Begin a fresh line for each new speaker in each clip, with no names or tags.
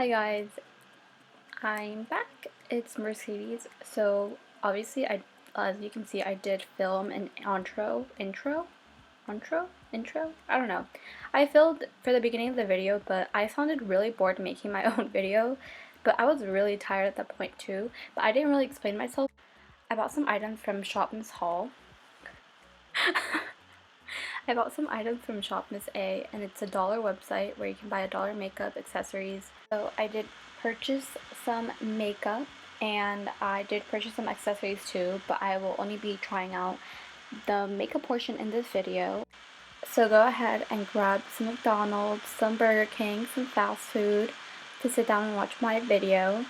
Hi guys, I'm back. It's Mercedes. So obviously as you can see, I did film an intro. I don't know. I filmed for the beginning of the video, but I sounded really bored making my own video. But I was really tired at that point too. But I didn't really explain myself. I bought some items from Shopmissa. I bought some items from Shopmissa, and it's a dollar website where you can buy a dollar makeup, accessories. So I did purchase some makeup and I did purchase some accessories too, but I will only be trying out the makeup portion in this video. So go ahead and grab some McDonald's, some Burger King, some fast food to sit down and watch my video.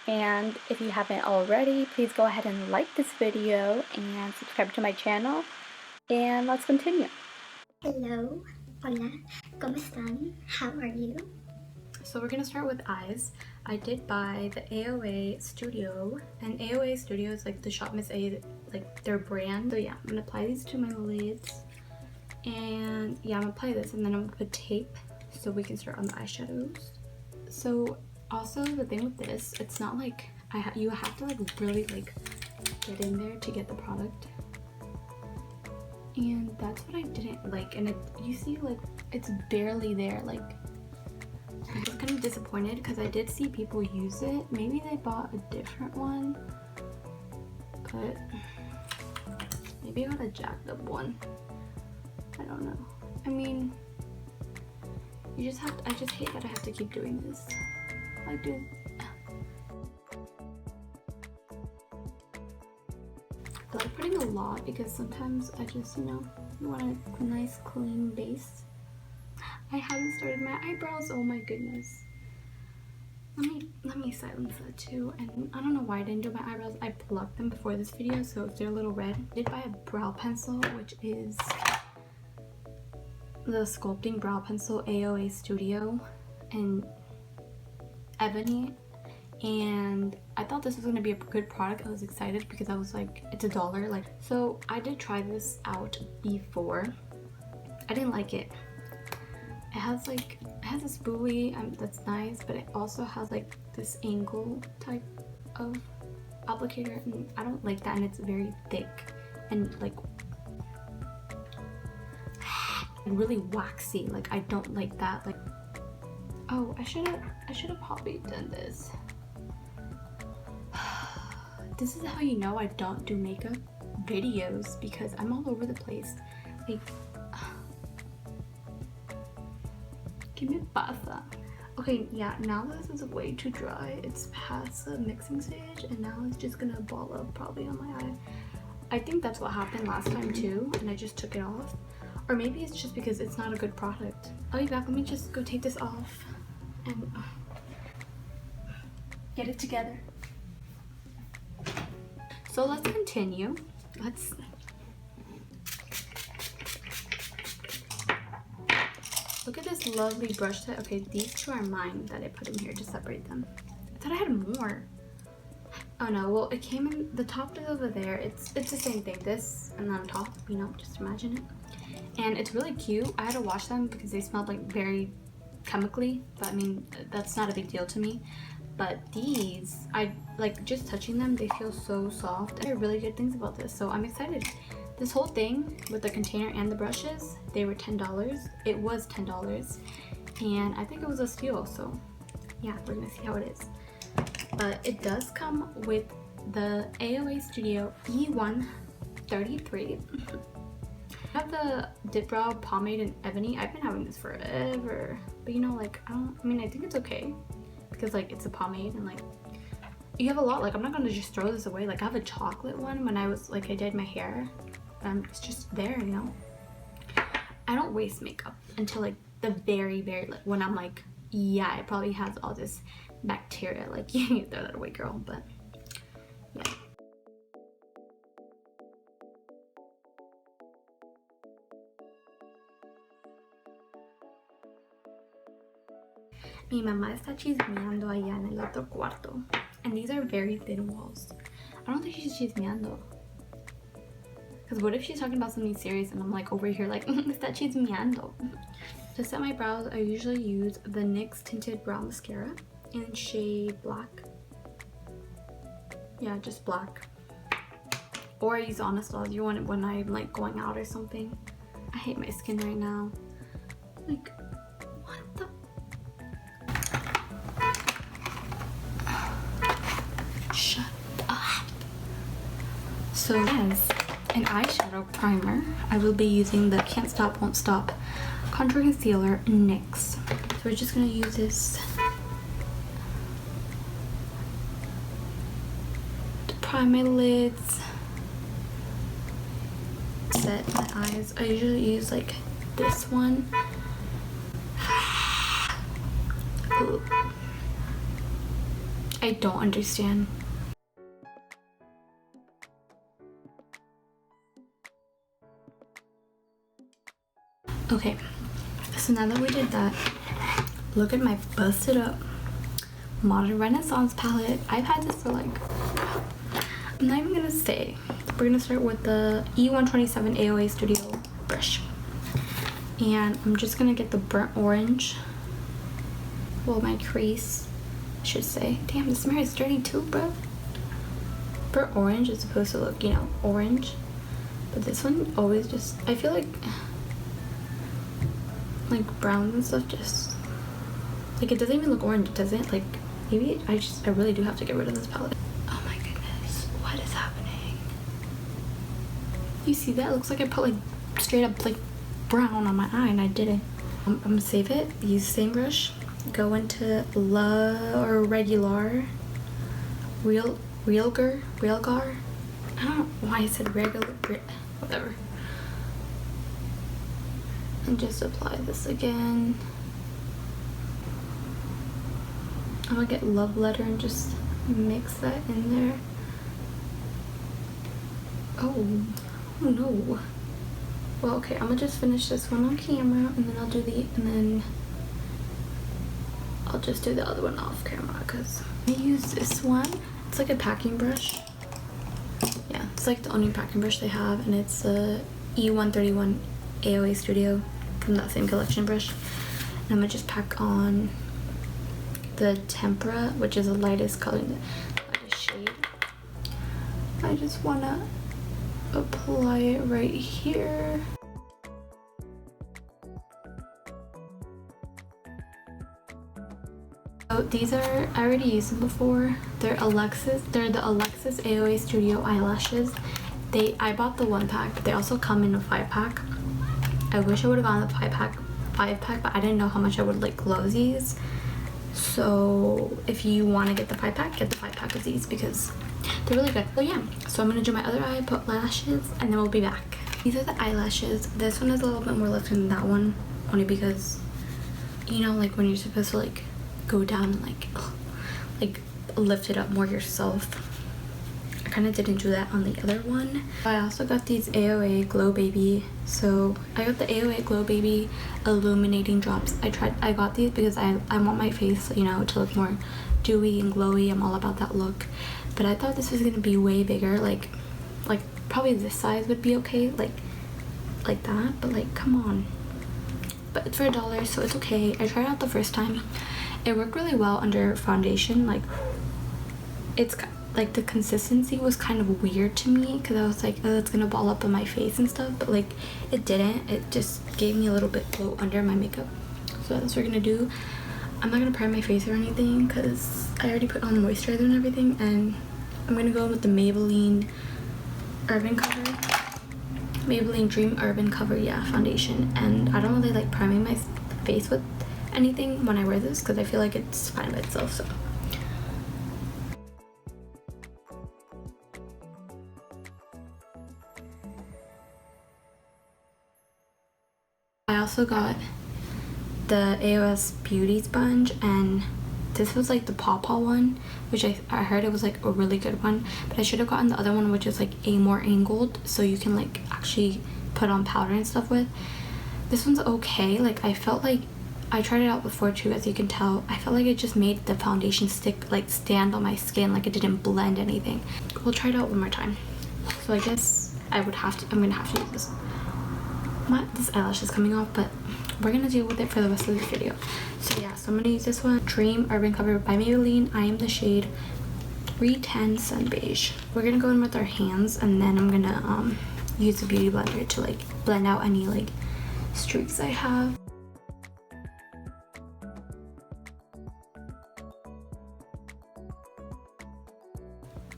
And if you haven't already, please go ahead and like this video and subscribe to my channel. And let's continue.
Hello, hola, ¿cómo están? How are you?
So we're gonna start with eyes. I did buy the AOA Studio, and AOA Studio is like the Shopmissa, like their brand. So yeah, I'm gonna apply these to my lids, and yeah, I'm gonna apply this, and then I'm gonna put tape so we can start on the eyeshadows. So also the thing with this, it's not like you have to like really like get in there to get the product. And that's what I didn't like, and you see like it's barely there. Like I was kind of disappointed because I did see people use it. Maybe they bought a different one, but maybe I got a jacked up one. I don't know. I mean, you just have to, I just hate that I have to keep doing this. Like, dude. I like putting a lot because sometimes I just, you know, want a nice clean base. I haven't started my eyebrows. Oh my goodness. Let me silence that too. And I don't know why I didn't do my eyebrows. I plucked them before this video, so if they're a little red. I did buy a brow pencil, which is the Sculpting Brow Pencil AOA Studio in Ebony. And I thought this was going to be a good product. I was excited because I was like, it's $1. Like, so I did try this out before. I didn't like it. It has this buoy, that's nice, but it also has like this angle type of applicator, and I don't like that, and it's very thick and like really waxy. Like I don't like that. Like, oh, I should have probably done this. This is how you know I don't do makeup videos, because I'm all over the place. Like, ¿qué me pasa? Okay, yeah, now this is way too dry. It's past the mixing stage, and now it's just gonna ball up probably on my eye. I think that's what happened last time too, and I just took it off. Or maybe it's just because it's not a good product. I'll be back. Let me just go take this off and get it together. So let's continue. Look at this lovely brush set. Okay, these two are mine that I put in here to separate them. I thought I had more. Oh no, well it came in, the top is over there. It's the same thing, this and on top, you know, just imagine it. And it's really cute. I had to wash them because they smelled like very chemically, but I mean, that's not a big deal to me. But these, I like just touching them, they feel so soft. There are really good things about this, so I'm excited. This whole thing with the container and the brushes, they were $10. It was $10, and I think it was a steal, so yeah, we're gonna see how it is. But it does come with the AOA Studio E133. I have the Dip Brow Pomade in Ebony. I've been having this forever, but you know, like, I mean, I think it's okay because like it's a pomade and like you have a lot. Like, I'm not gonna just throw this away. Like, I have a chocolate one when I was like, I did my hair. It's just there, you know. I don't waste makeup until like the very like when I'm like, yeah, it probably has all this bacteria. Like, you need to throw that away, girl. But yeah. Mi mamá está chismeando allá en el otro cuarto. And these are very thin walls. I don't think she's chismeando. Because what if she's talking about something serious and I'm like over here like, está chismeando. To set my brows, I usually use the NYX Tinted Brow Mascara. in shade black. Yeah, just black. Or I use Honest Laws. You want it when I'm like going out or something. I hate my skin right now. Like, what the? Shut up. So yes, an eyeshadow primer. I will be using the Can't Stop Won't Stop Contour Concealer NYX. So we're just gonna use this to prime my lids, set my eyes. I usually use like this one. Ooh. I don't understand. Okay, so now that we did that, look at my busted up Modern Renaissance palette. I've had this for like, I'm not even gonna say. We're gonna start with the E127 AOA Studio brush. And I'm just gonna get the burnt orange. Well, my crease, I should say. Damn, this mirror is dirty too, bro. Burnt orange is supposed to look, you know, orange. But this one always just, I feel like browns and stuff just, like, it doesn't even look orange, does it? Like, maybe I really do have to get rid of this palette. Oh my goodness, what is happening? You see that? It looks like I put like straight up like brown on my eye and I didn't. I'm gonna save it, use the same brush, go into Realgar. I don't know why I said regular, whatever. And just apply this again. I'm gonna get Love Letter and just mix that in there. Oh no. Well, okay, I'm gonna just finish this one on camera and then I'll just do the other one off camera because I use this one. It's like a packing brush. Yeah, it's like the only packing brush they have, and it's a E131 AOA Studio from that same collection brush. And I'm gonna just pack on the Tempera, which is the lightest color, the lightest shade. I just wanna apply it right here. So these are, I already used them before. They're the Alexis AOA Studio eyelashes. I bought the 1-pack, but they also come in a 5-pack. I wish I would have gone the 5-pack, but I didn't know how much I would like love these. So if you want to get the 5-pack, get the 5-pack of these because they're really good. So yeah, so I'm gonna do my other eye, put lashes, and then we'll be back. These are the eyelashes. This one is a little bit more lifted than that one, only because, you know, like when you're supposed to like go down and like lift it up more yourself. I kind of didn't do that on the other one. I also got these AOA Glow Baby. So I got the AOA Glow Baby illuminating drops. I got these because I want my face, you know, to look more dewy and glowy. I'm all about that look. But I thought this was gonna be way bigger, like probably this size would be okay, like that, but like come on. But it's for $1, so it's okay. I tried it out the first time. It worked really well under foundation. Like, it's like the consistency was kind of weird to me because I was like, oh, it's gonna ball up on my face and stuff, but like it didn't. It just gave me a little bit glow under my makeup. So that's what we're gonna do. I'm not gonna prime my face or anything because I already put on moisturizer and everything, and I'm gonna go with the Maybelline Urban Cover, Maybelline Dream Urban Cover, yeah, foundation. And I don't really like priming my face with anything when I wear this because I feel like it's fine by itself. So I also got the AOS Beauty Sponge, and this was like the Paw one, which I heard it was like a really good one, but I should have gotten the other one, which is like a more angled, so you can like actually put on powder and stuff with. This one's okay. Like, I felt like I tried it out before too, as you can tell. I felt like it just made the foundation stand on my skin, like it didn't blend anything. We'll try it out one more time. So I guess I'm gonna have to use this. This eyelash is coming off, but we're gonna deal with it for the rest of this video. So yeah, so I'm gonna use this one, Dream Urban Cover by Maybelline. I am the shade 310 Sun Beige. We're gonna go in with our hands, and then I'm gonna use the beauty blender to like blend out any like streaks I have.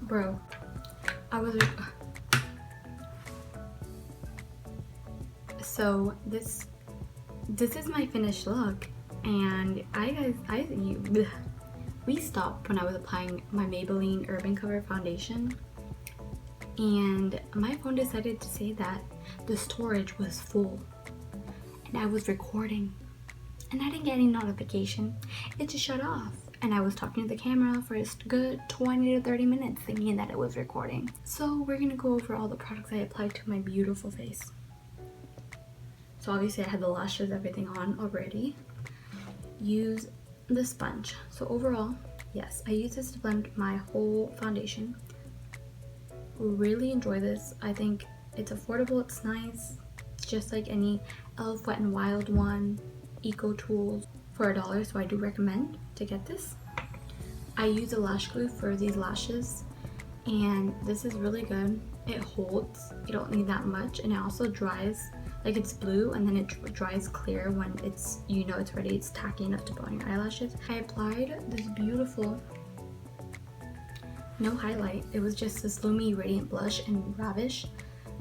Bro, so this is my finished look, and we stopped when I was applying my Maybelline Urban Cover foundation, and my phone decided to say that the storage was full, and I was recording, and I didn't get any notification. It just shut off, and I was talking to the camera for a good 20 to 30 minutes thinking that it was recording. So we're gonna go over all the products I applied to my beautiful face. So obviously I had the lashes, everything on already. Use the sponge. So overall, yes, I use this to blend my whole foundation. Really enjoy this. I think it's affordable, it's nice. It's just like any e.l.f. Wet n Wild one, Eco Tools for $1, so I do recommend to get this. I use a lash glue for these lashes, and this is really good. It holds, you don't need that much, and it also dries. Like, it's blue and then it dries clear when it's, you know, it's ready, it's tacky enough to put on your eyelashes. I applied this beautiful, no highlight, it was just this Lumi Radiant Blush in Ravish.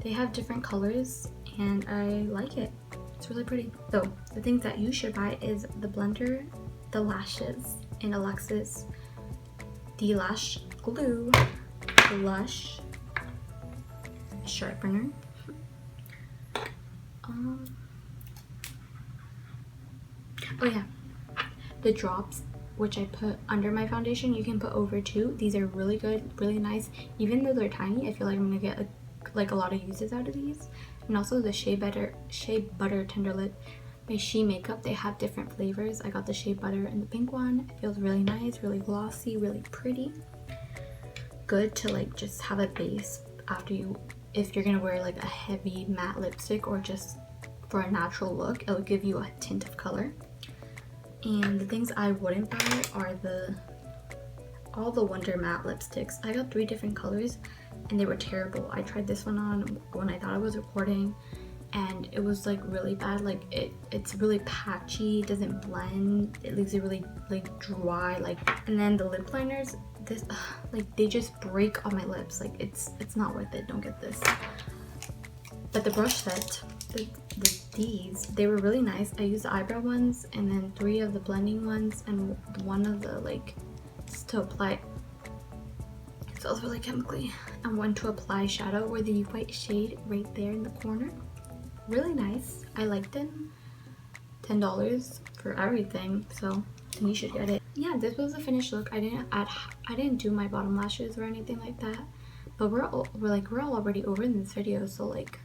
They have different colors and I like it. It's really pretty. So the things that you should buy is the blender, the lashes in Alexis, the Lash Glue, blush, sharpener, oh yeah, the drops which I put under my foundation. You can put over too. These are really good, really nice. Even though they're tiny, I feel like I'm gonna get a lot of uses out of these. And also the Shea Butter Tender Lip by She Makeup. They have different flavors. I got the Shea Butter and the pink one. It feels really nice, really glossy, really pretty. Good to like just have a base after you, if you're gonna wear like a heavy matte lipstick or just for a natural look, it'll give you a tint of color. And the things I wouldn't buy are all the Wonder Matte lipsticks. I got 3 different colors and they were terrible. I tried this one on when I thought I was recording and it was like really bad. Like it's really patchy, doesn't blend, it leaves it really like dry. Like, and then the lip liners, this like they just break on my lips. Like it's not worth it. Don't get this. But the brush set, these, they were really nice. I used the eyebrow ones and then 3 of the blending ones and 1 of the like to apply. It smells really chemically. And 1 to apply shadow, or the white shade right there in the corner. Really nice. I liked it. $10 for everything, so you should get it. Yeah, this was the finished look. I didn't do my bottom lashes or anything like that. But we're all already over in this video, so like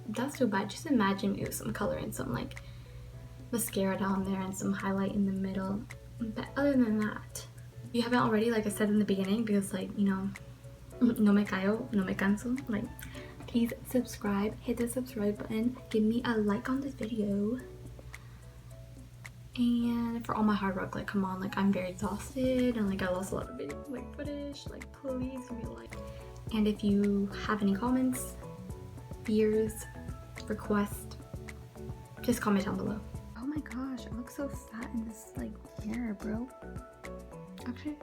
that's too bad. Just imagine me with some color and some like mascara down there and some highlight in the middle. But other than that, if you haven't already, like I said in the beginning, because like, you know, no me callo, no me canso, like please subscribe, hit the subscribe button, give me a like on this video. And for all my hard work, like come on, like I'm very exhausted and like I lost a lot of video like footage, like please give me a like. And if you have any comments, fears, requests, just comment down below. Oh my gosh, I look so fat in this like mirror, bro. Actually